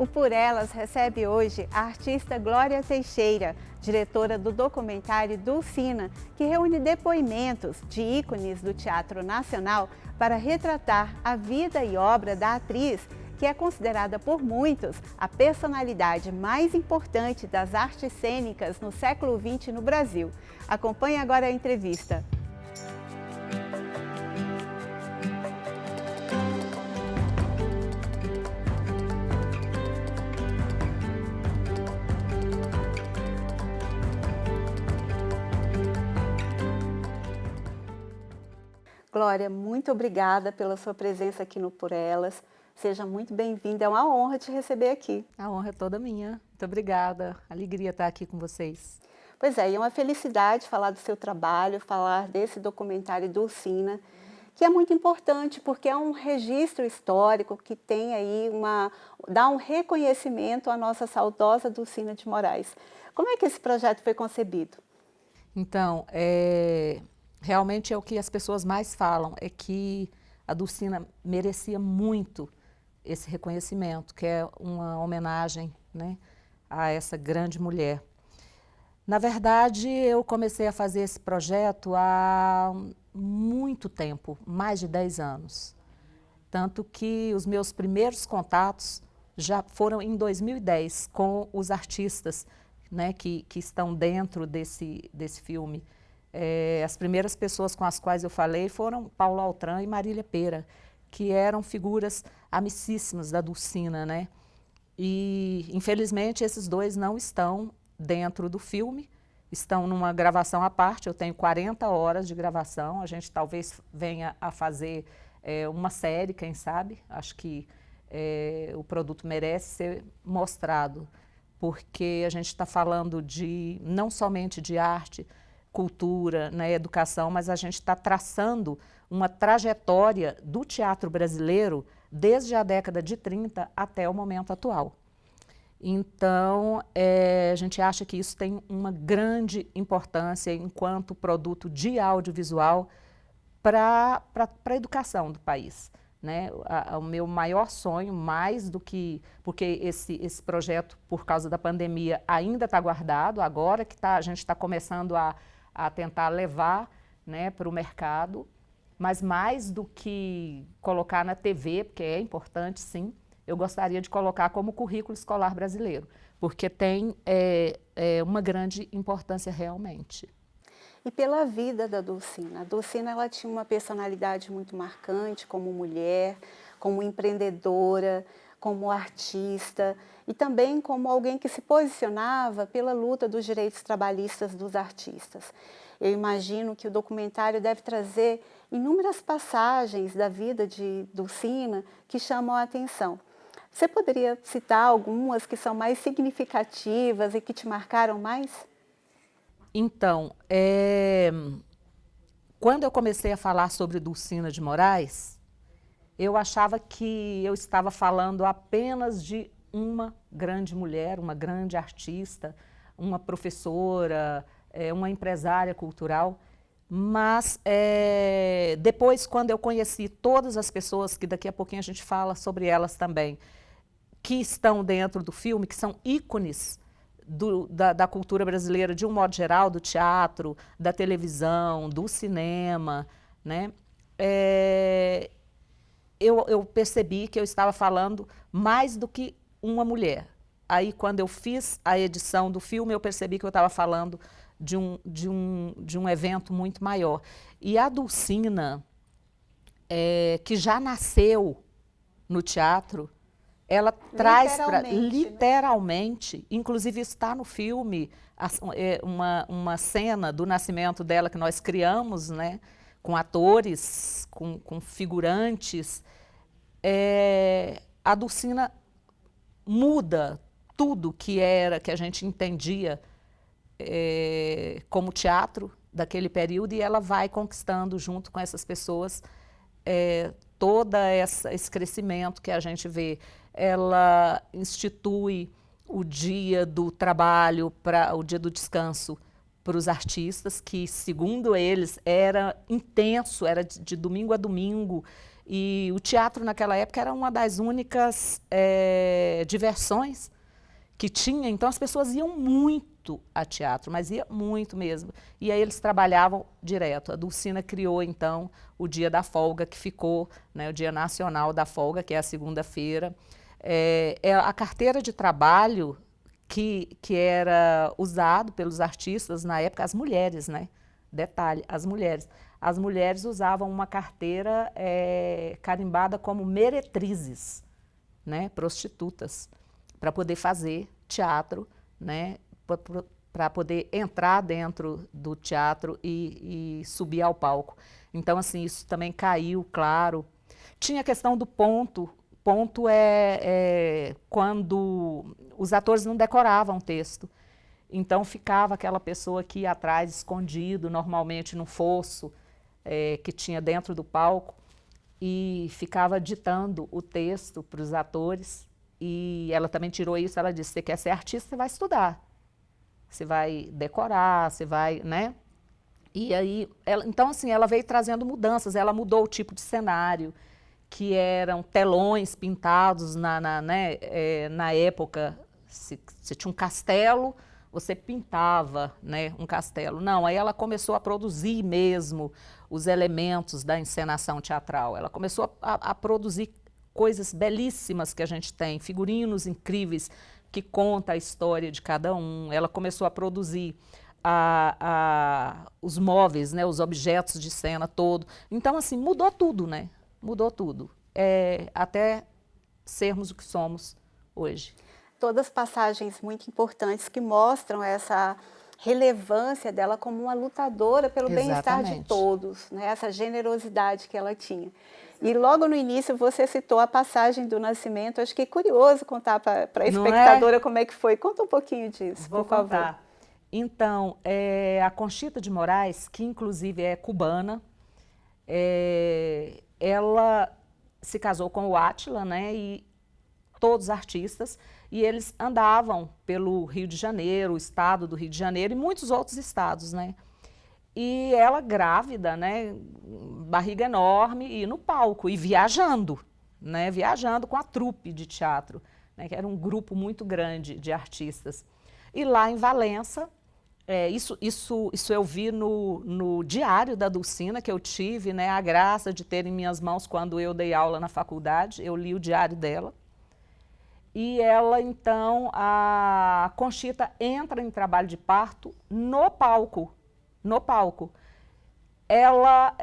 O Por Elas recebe hoje a artista Glória Teixeira, diretora do documentário Dulcina, que reúne depoimentos de ícones do Teatro Nacional para retratar a vida e obra da atriz, que é considerada por muitos a personalidade mais importante das artes cênicas no século XX no Brasil. Acompanhe agora a entrevista. Glória, muito obrigada pela sua presença aqui no Por Elas. Seja muito bem-vinda, é uma honra te receber aqui. A honra é toda minha. Muito obrigada. Alegria estar aqui com vocês. Pois é, e é uma felicidade falar do seu trabalho, falar desse documentário Dulcina, que é muito importante porque é um registro histórico que tem aí dá um reconhecimento à nossa saudosa Dulcina de Moraes. Como é que esse projeto foi concebido? Então, realmente é o que as pessoas mais falam, é que a Dulcina merecia muito esse reconhecimento, que é uma homenagem, né, a essa grande mulher. Na verdade, eu comecei a fazer esse projeto há muito tempo, mais de 10 anos. Tanto que os meus primeiros contatos já foram em 2010 com os artistas, né, que estão dentro desse filme. As primeiras pessoas com as quais eu falei foram Paulo Altran e Marília Pêra, que eram figuras amicíssimas da Dulcina, né? E, infelizmente, esses dois não estão dentro do filme, estão numa gravação à parte. Eu tenho 40 horas de gravação, a gente talvez venha a fazer uma série, quem sabe. Acho que o produto merece ser mostrado, porque a gente está falando não somente de arte, cultura, né, educação, mas a gente está traçando uma trajetória do teatro brasileiro desde a década de 30 até o momento atual. Então, a gente acha que isso tem uma grande importância enquanto produto de audiovisual para a educação do país, né? O meu maior sonho, mais do que... Porque esse projeto, por causa da pandemia, ainda está guardado, agora que a gente está começando a tentar levar, né, para o mercado, mas mais do que colocar na TV, porque é importante, sim, eu gostaria de colocar como currículo escolar brasileiro, porque tem uma grande importância realmente. E pela vida da Dulcina. A Dulcina, ela tinha uma personalidade muito marcante como mulher, como empreendedora, como artista e também como alguém que se posicionava pela luta dos direitos trabalhistas dos artistas. Eu imagino que o documentário deve trazer inúmeras passagens da vida de Dulcina que chamam a atenção. Você poderia citar algumas que são mais significativas e que te marcaram mais? Então, quando eu comecei a falar sobre Dulcina de Moraes, eu achava que eu estava falando apenas de uma grande mulher, uma grande artista, uma professora, uma empresária cultural. Mas depois, quando eu conheci todas as pessoas, que daqui a pouquinho a gente fala sobre elas também, que estão dentro do filme, que são ícones da cultura brasileira de um modo geral, do teatro, da televisão, do cinema, né? Eu percebi que eu estava falando mais do que uma mulher. Aí, quando eu fiz a edição do filme, eu percebi que eu estava falando de um evento muito maior. E a Dulcina, que já nasceu no teatro, ela traz literalmente, né? Inclusive está no filme, uma cena do nascimento dela que nós criamos, né, com atores, com figurantes. A Dulcina muda tudo que a gente entendia como teatro daquele período, e ela vai conquistando junto com essas pessoas todo esse crescimento que a gente vê. Ela institui o dia do trabalho, o dia do descanso para os artistas, que, segundo eles, era intenso, era de domingo a domingo, E o teatro naquela época era uma das únicas diversões que tinha, então as pessoas iam muito a teatro, mas ia muito mesmo. E aí eles trabalhavam direto. A Dulcina criou então o Dia da Folga, que ficou, né, o Dia Nacional da Folga, que é a segunda-feira. A carteira de trabalho que era usado pelos artistas na época, as mulheres, né? Detalhe, as mulheres. As mulheres usavam uma carteira carimbada como meretrizes, né? Prostitutas, para poder fazer teatro, né? Para poder entrar dentro do teatro e subir ao palco. Então, assim, isso também caiu, claro. Tinha a questão do ponto. Ponto é quando os atores não decoravam o texto. Então, ficava aquela pessoa que ia atrás, escondido, normalmente num fosso que tinha dentro do palco, e ficava ditando o texto para os atores. E ela também tirou isso, ela disse, você quer ser artista, você vai estudar. Você vai decorar, você vai, né? E aí, então assim, ela veio trazendo mudanças, ela mudou o tipo de cenário, que eram telões pintados na época, se tinha um castelo, você pintava, né, um castelo. Não, aí ela começou a produzir mesmo os elementos da encenação teatral. Ela começou a produzir coisas belíssimas que a gente tem, figurinos incríveis que contam a história de cada um. Ela começou a produzir os móveis, né, os objetos de cena todo. Então, assim, mudou tudo, né? Mudou tudo, até sermos o que somos hoje. Todas passagens muito importantes que mostram essa relevância dela como uma lutadora pelo bem-estar de todos, né? Essa generosidade que ela tinha. E logo no início você citou a passagem do nascimento, acho que é curioso contar para a espectadora como é que foi. Conta um pouquinho disso, por favor. Vou contar. Então, a Conchita de Moraes, que inclusive é cubana, ela se casou com o Átila, né, e todos artistas, e eles andavam pelo Rio de Janeiro, o estado do Rio de Janeiro e muitos outros estados, né. E ela grávida, né, barriga enorme, e no palco, e viajando, né, viajando com a trupe de teatro, né, que era um grupo muito grande de artistas. E lá em Valença, isso eu vi no diário da Dulcina, que eu tive, né, a graça de ter em minhas mãos quando eu dei aula na faculdade, eu li o diário dela. E ela, então, a Conchita entra em trabalho de parto no palco. No palco. Ela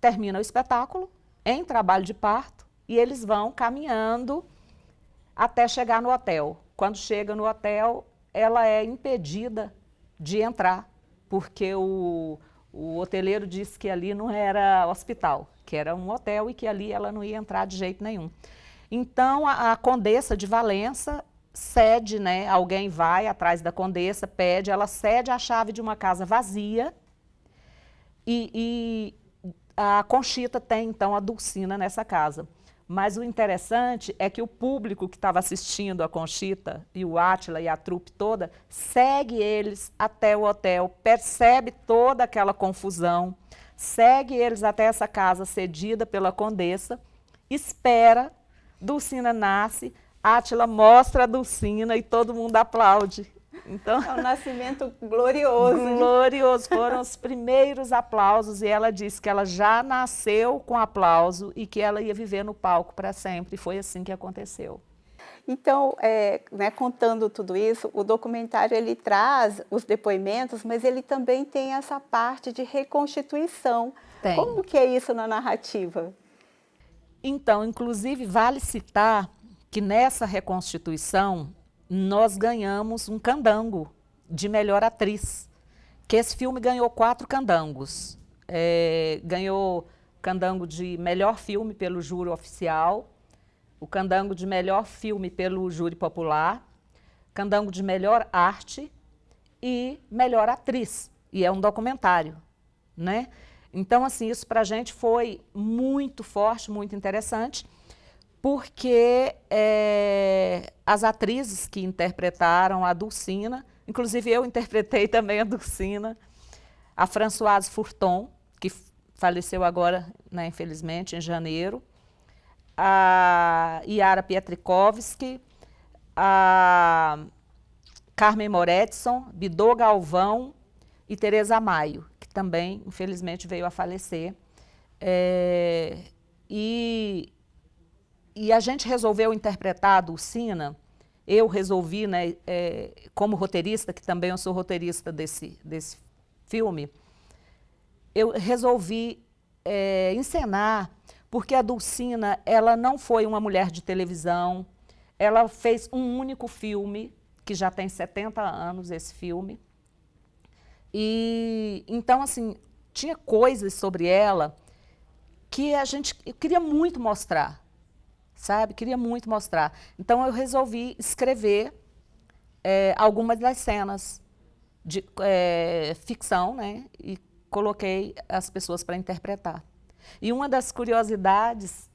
termina o espetáculo em trabalho de parto e eles vão caminhando até chegar no hotel. Quando chega no hotel, ela é impedida de entrar, porque o hoteleiro disse que ali não era hospital, que era um hotel e que ali ela não ia entrar de jeito nenhum. Então, a Condessa de Valença cede, né, alguém vai atrás da Condessa, pede, ela cede a chave de uma casa vazia e a Conchita tem, então, a Dulcina nessa casa. Mas o interessante é que o público que estava assistindo a Conchita, e o Átila e a trupe toda, segue eles até o hotel, percebe toda aquela confusão, segue eles até essa casa cedida pela Condessa, espera, Dulcina nasce, Átila mostra a Dulcina e todo mundo aplaude. Então, é um nascimento glorioso. Glorioso, foram os primeiros aplausos e ela disse que ela já nasceu com aplauso e que ela ia viver no palco para sempre. E foi assim que aconteceu. Então, né, contando tudo isso, o documentário ele traz os depoimentos, mas ele também tem essa parte de reconstituição. Tem. Como que é isso na narrativa? Então, inclusive, vale citar que nessa reconstituição nós ganhamos um candango de melhor atriz, que esse filme ganhou 4 candangos. Ganhou candango de melhor filme pelo júri oficial, o candango de melhor filme pelo júri popular, candango de melhor arte e melhor atriz, e é um documentário, né? Então, assim, isso para a gente foi muito forte, muito interessante, porque as atrizes que interpretaram a Dulcina, inclusive eu interpretei também a Dulcina, a Françoise Fourton, que faleceu agora, né, infelizmente, em janeiro, a Yara Pietrikowski, a Carmen Moretson, Bidô Galvão e Tereza Maio, que também, infelizmente, veio a falecer. E a gente resolveu interpretar a Dulcina, eu resolvi, né, como roteirista, que também eu sou roteirista desse filme, eu resolvi encenar, porque a Dulcina, ela não foi uma mulher de televisão, ela fez um único filme, que já tem 70 anos esse filme, e então, assim, tinha coisas sobre ela que eu queria muito mostrar, sabe? Queria muito mostrar. Então, eu resolvi escrever algumas das cenas de ficção, né? E coloquei as pessoas para interpretar. E uma das curiosidades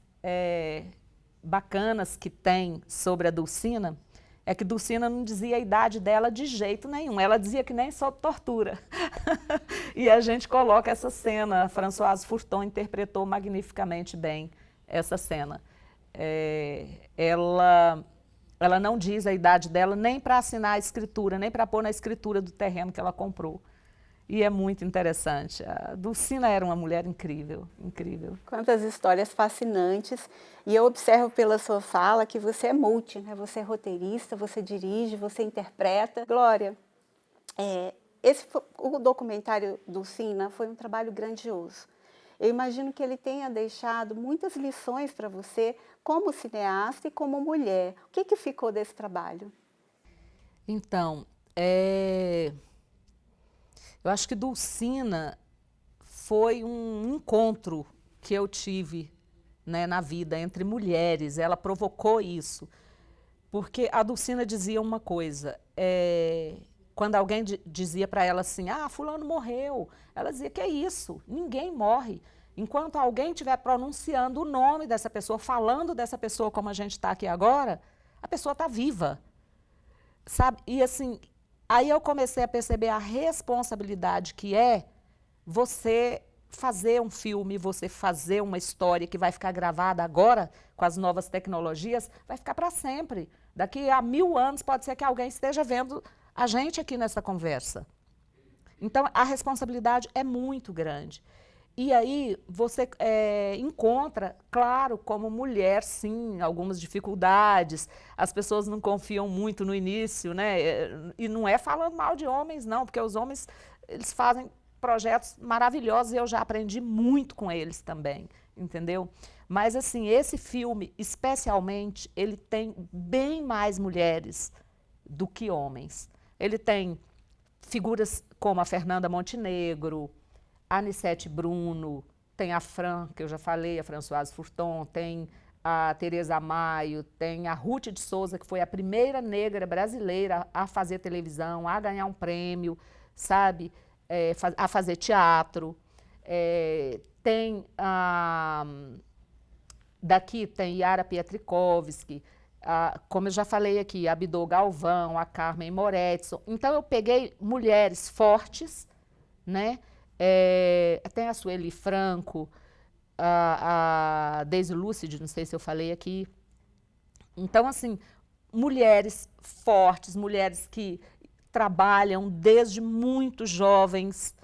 bacanas que tem sobre a Dulcina é que Dulcina não dizia a idade dela de jeito nenhum. Ela dizia que nem sob tortura. E a gente coloca essa cena. A Françoise Fourton interpretou magnificamente bem essa cena. Ela não diz a idade dela nem para assinar a escritura, nem para pôr na escritura do terreno que ela comprou. E é muito interessante. A Dulcina era uma mulher incrível, incrível. Quantas histórias fascinantes. E eu observo pela sua fala que você é multi, né? Você é roteirista, você dirige, você interpreta. Glória, o documentário Dulcina foi um trabalho grandioso. Eu imagino que ele tenha deixado muitas lições para você como cineasta e como mulher. O que ficou desse trabalho? Então, eu acho que Dulcina foi um encontro que eu tive, né, na vida entre mulheres. Ela provocou isso. Porque a Dulcina dizia uma coisa, quando alguém dizia para ela assim, fulano morreu, ela dizia, que é isso? Ninguém morre. Enquanto alguém estiver pronunciando o nome dessa pessoa, falando dessa pessoa como a gente está aqui agora, a pessoa está viva. Sabe? E assim, aí eu comecei a perceber a responsabilidade que é você fazer um filme, você fazer uma história que vai ficar gravada agora, com as novas tecnologias, vai ficar para sempre. Daqui a 1000 anos pode ser que alguém esteja vendo a gente aqui nessa conversa. Então, a responsabilidade é muito grande. E aí você encontra, claro, como mulher, sim, algumas dificuldades. As pessoas não confiam muito no início, né? E não é falando mal de homens, não, porque os homens, eles fazem projetos maravilhosos e eu já aprendi muito com eles também, entendeu? Mas, assim, esse filme, especialmente, ele tem bem mais mulheres do que homens. Ele tem figuras como a Fernanda Montenegro, a Anissete Bruno, tem a Fran, que eu já falei, a Françoise Fourton, tem a Tereza Maio, tem a Ruth de Souza, que foi a primeira negra brasileira a fazer televisão, a ganhar um prêmio, sabe? A fazer teatro. Tem daqui tem Yara Pietrikowski, como eu já falei aqui, a Bidô Galvão, a Carmen Moretson. Então eu peguei mulheres fortes, né? Tem a Sueli Franco, a Daisy Lúcide, não sei se eu falei aqui. Então, assim, mulheres fortes, mulheres que trabalham desde muito jovens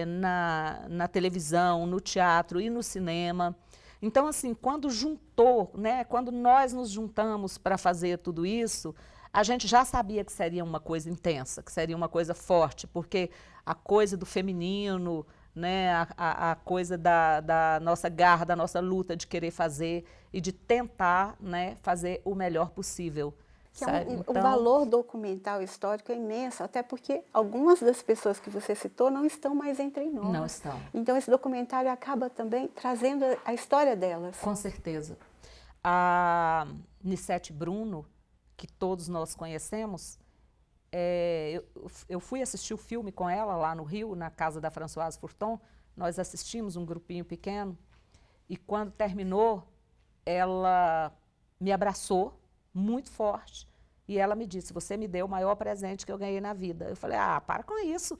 na televisão, no teatro e no cinema. Então, assim, quando juntou, né, quando nós nos juntamos para fazer tudo isso, a gente já sabia que seria uma coisa intensa, que seria uma coisa forte, porque a coisa do feminino, né, a coisa da nossa garra, da nossa luta de querer fazer e de tentar, né, fazer o melhor possível. Que o valor documental histórico é imenso, até porque algumas das pessoas que você citou não estão mais entre nós. Não estão. Então esse documentário acaba também trazendo a história delas. Com certeza. A Anissete Bruno, que todos nós conhecemos, eu fui assistir o filme com ela lá no Rio, na casa da Françoise Fourton. Nós assistimos um grupinho pequeno e quando terminou, ela me abraçou muito forte e ela me disse, você me deu o maior presente que eu ganhei na vida. Eu falei, para com isso,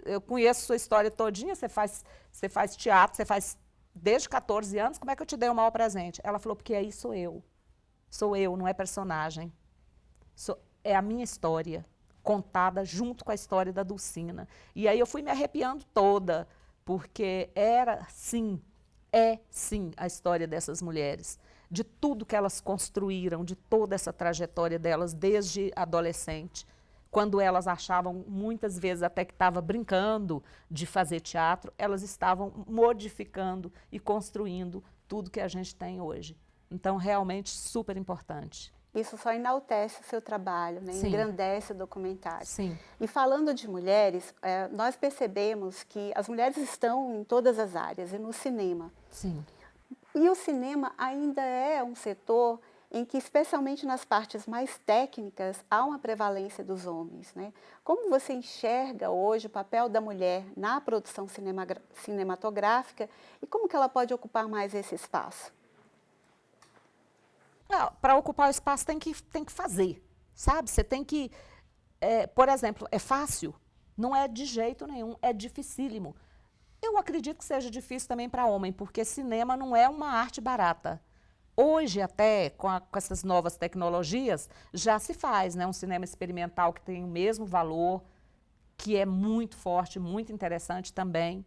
Eu conheço sua história todinha, você faz teatro, você faz desde 14 anos, como é que eu te dei o maior presente? Ela falou, porque aí sou eu. Sou eu, não é personagem. É a minha história, contada junto com a história da Dulcina. E aí eu fui me arrepiando toda, porque era, sim, é, sim, a história dessas mulheres. De tudo que elas construíram, de toda essa trajetória delas desde adolescente. Quando elas achavam, muitas vezes até que estava brincando de fazer teatro, elas estavam modificando e construindo tudo que a gente tem hoje. Então, realmente, super importante. Isso só enaltece o seu trabalho, né? Sim. Engrandece o documentário. Sim. E falando de mulheres, nós percebemos que as mulheres estão em todas as áreas, e no cinema. Sim. E o cinema ainda é um setor em que, especialmente nas partes mais técnicas, há uma prevalência dos homens, né? Como você enxerga hoje o papel da mulher na produção cinematográfica e como que ela pode ocupar mais esse espaço? Para ocupar o espaço tem que fazer, sabe? Você tem que, por exemplo, é fácil? Não é de jeito nenhum, é dificílimo. Eu acredito que seja difícil também para homem, porque cinema não é uma arte barata. Hoje até, com essas novas tecnologias, já se faz, né? Um cinema experimental que tem o mesmo valor, que é muito forte, muito interessante também,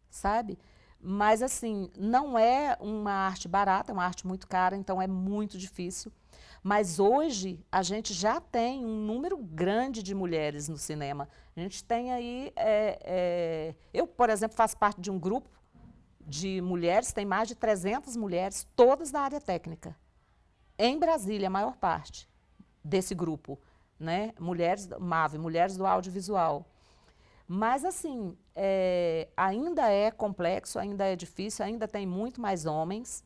sabe? Mas, assim, não é uma arte barata, é uma arte muito cara, então é muito difícil. Mas hoje a gente já tem um número grande de mulheres no cinema. A gente tem aí... eu, por exemplo, faço parte de um grupo de mulheres, tem mais de 300 mulheres, todas da área técnica. Em Brasília, a maior parte desse grupo, né? Mulheres, MAV, Mulheres do Audiovisual. Mas, assim, ainda é complexo, ainda é difícil, ainda tem muito mais homens,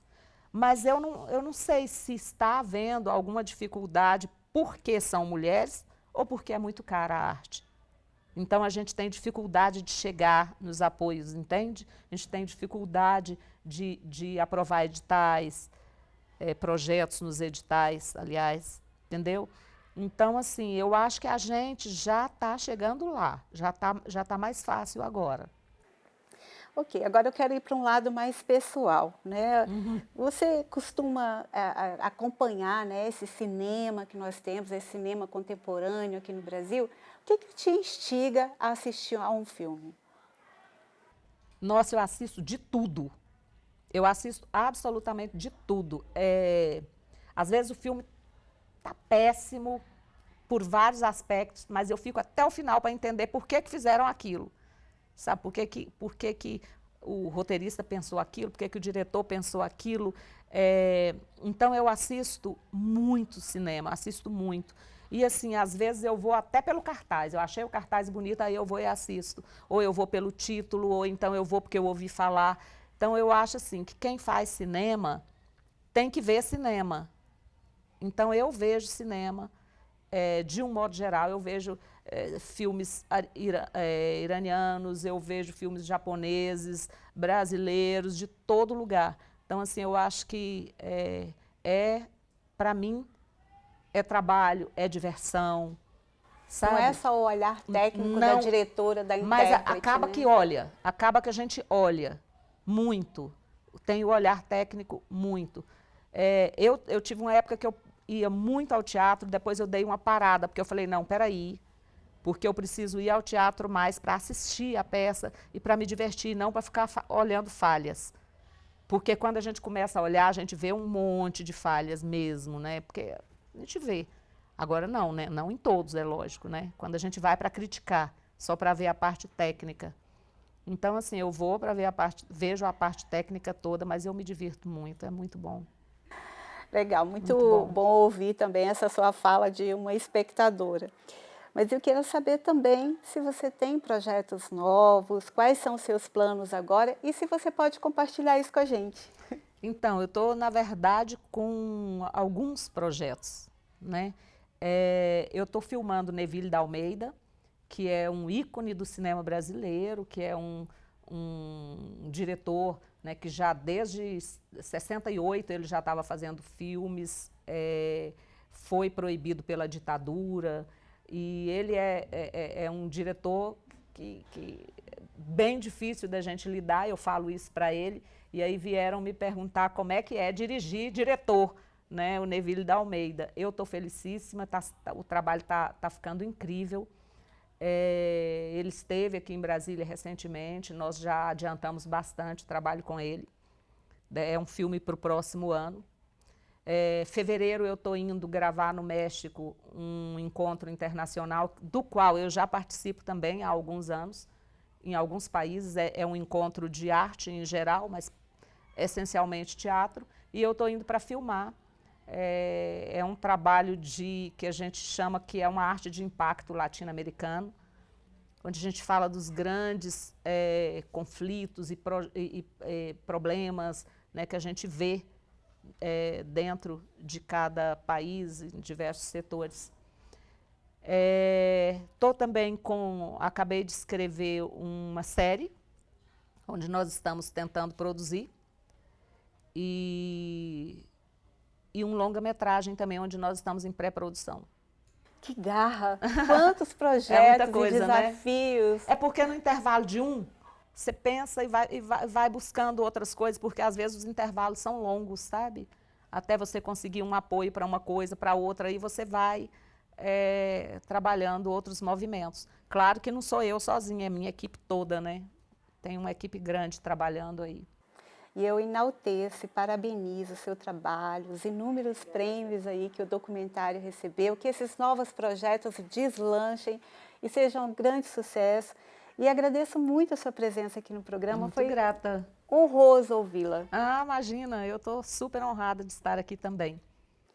mas eu não sei se está havendo alguma dificuldade porque são mulheres ou porque é muito cara a arte. Então, a gente tem dificuldade de chegar nos apoios, entende? A gente tem dificuldade de aprovar editais, projetos nos editais, aliás, entendeu? Então, assim, eu acho que a gente já está chegando lá, já tá mais fácil agora. Ok, agora eu quero ir para um lado mais pessoal, né? Uhum. Você costuma acompanhar, né, esse cinema que nós temos, esse cinema contemporâneo aqui no Brasil? O que te instiga a assistir a um filme? Nossa, eu assisto de tudo. Eu assisto absolutamente de tudo. Às vezes o filme está péssimo por vários aspectos, mas eu fico até o final para entender por que fizeram aquilo. Sabe, por que o roteirista pensou aquilo, por que o diretor pensou aquilo. Então, eu assisto muito cinema, assisto muito. E, assim, às vezes eu vou até pelo cartaz. Eu achei o cartaz bonito, aí eu vou e assisto. Ou eu vou pelo título, ou então eu vou porque eu ouvi falar. Então, eu acho, assim, que quem faz cinema tem que ver cinema. Então, eu vejo cinema. De um modo geral, eu vejo filmes iranianos, eu vejo filmes japoneses, brasileiros, de todo lugar. Então, assim, eu acho que para mim, é trabalho, é diversão, sabe? Não é só o olhar técnico da diretora, da mas intérprete, acaba né? que olha, acaba que a gente olha muito, tem o olhar técnico muito. Eu tive uma época que eu ia muito ao teatro, depois eu dei uma parada, porque eu falei, não, peraí, porque eu preciso ir ao teatro mais para assistir a peça e para me divertir, não para ficar olhando falhas. Porque quando a gente começa a olhar, a gente vê um monte de falhas mesmo, né? Porque a gente vê. Agora não, né? Não em todos, é lógico, né? Quando a gente vai para criticar, só para ver a parte técnica. Então, assim, eu vou para ver vejo a parte técnica toda, mas eu me divirto muito, é muito bom. Legal, muito bom ouvir também essa sua fala de uma espectadora. Mas eu quero saber também se você tem projetos novos, quais são os seus planos agora e se você pode compartilhar isso com a gente. Então, eu estou, na verdade, com alguns projetos, né? Eu estou filmando Neville da Almeida, que é um ícone do cinema brasileiro, que é um diretor, né, que já desde 68 ele já estava fazendo filmes, foi proibido pela ditadura, e ele é um diretor bem difícil da gente lidar, eu falo isso para ele, e aí vieram me perguntar como é que é dirigir diretor, né, o Neville da Almeida. Eu estou felicíssima, o trabalho está ficando incrível. Ele esteve aqui em Brasília recentemente, nós já adiantamos bastante o trabalho com ele. É um filme para o próximo ano. Fevereiro eu estou indo gravar no México um encontro internacional, do qual eu já participo também há alguns anos, em alguns países. É um encontro de arte em geral, mas essencialmente teatro, e eu estou indo para filmar. É um trabalho que a gente chama que é uma arte de impacto latino-americano, onde a gente fala dos grandes conflitos e problemas, né, que a gente vê dentro de cada país, em diversos setores. Também acabei de escrever uma série, onde nós estamos tentando produzir, e um longa-metragem também, onde nós estamos em pré-produção. Que garra! Quantos projetos muita coisa, e desafios! Né? É porque no intervalo de você pensa e vai buscando outras coisas, porque às vezes os intervalos são longos, sabe? Até você conseguir um apoio para uma coisa, para outra, aí você vai trabalhando outros movimentos. Claro que não sou eu sozinha, é minha equipe toda, né? Tem uma equipe grande trabalhando aí. E eu enalteço e parabenizo o seu trabalho, os inúmeros prêmios aí que o documentário recebeu, que esses novos projetos deslanchem e sejam um grande sucesso. E agradeço muito a sua presença aqui no programa. Muito Foi grata. Honroso ouvi-la. Imagina, eu estou super honrada de estar aqui também.